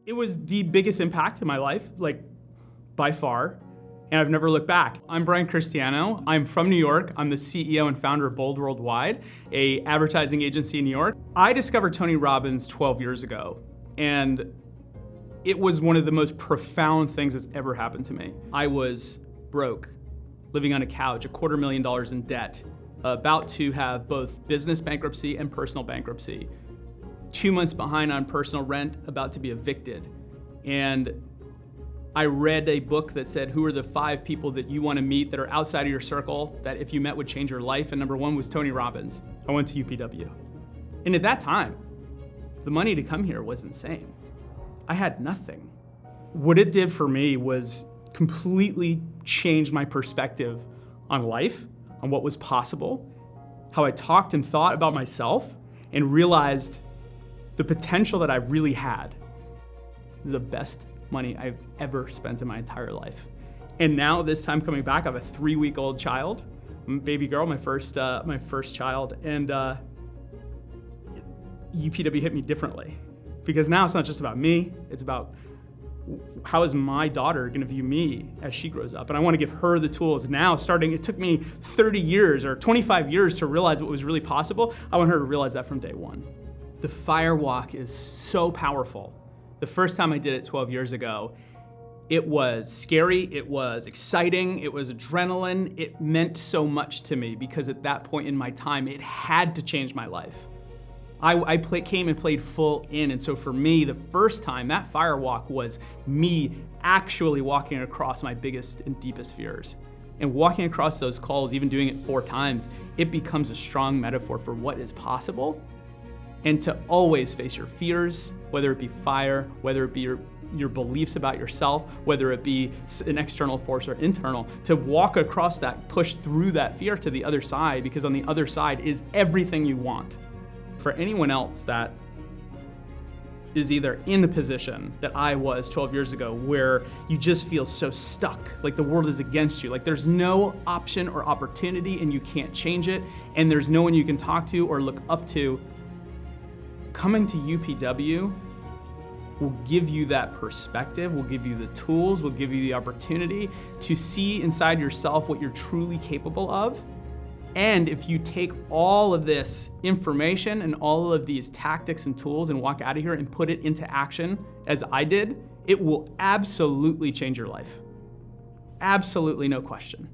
It was the biggest impact in my life, like by far, and I've never looked back. I'm Cristiano. I'm from New York. I'm the CEO and founder of Bold Worldwide, a advertising agency in New York. I discovered Tony Robbins 12 years ago, and it was one of the most profound things that's ever happened to me. I was broke, living on a couch, $250,000 in debt, about to have both business bankruptcy and personal bankruptcy. 2 months behind on personal rent, about to be evicted. And I read a book that said, who are the 5 people that you want to meet that are outside of your circle, that if you met would change your life? And number 1 was Tony Robbins. I went to UPW. And at that time, the money to come here was insane. I had nothing. What it did for me was completely change my perspective on life, on what was possible, how I talked and thought about myself, and realized the potential that I really had. This is the best money I've ever spent in my entire life. And now this time coming back, I have a 3-week-old child, baby girl, my first child, and UPW hit me differently. Because now it's not just about me, it's about how is my daughter gonna view me as she grows up? And I wanna give her the tools now, it took me 30 years or 25 years to realize what was really possible. I want her to realize that from day one. The fire walk is so powerful. The first time I did it 12 years ago, it was scary, it was exciting, it was adrenaline. It meant so much to me because at that point in my time, it had to change my life. I came and played full in, and so for me, the first time, that fire walk was me actually walking across my biggest and deepest fears. And walking across those calls, even doing it 4 times, it becomes a strong metaphor for what is possible, and to always face your fears, whether it be fire, whether it be your beliefs about yourself, whether it be an external force or internal, to walk across that, push through that fear to the other side, because on the other side is everything you want. For anyone else that is either in the position that I was 12 years ago, where you just feel so stuck, like the world is against you, like there's no option or opportunity and you can't change it, and there's no one you can talk to or look up to, coming to UPW will give you that perspective, will give you the tools, will give you the opportunity to see inside yourself what you're truly capable of. And if you take all of this information and all of these tactics and tools and walk out of here and put it into action, as I did, it will absolutely change your life. Absolutely, no question.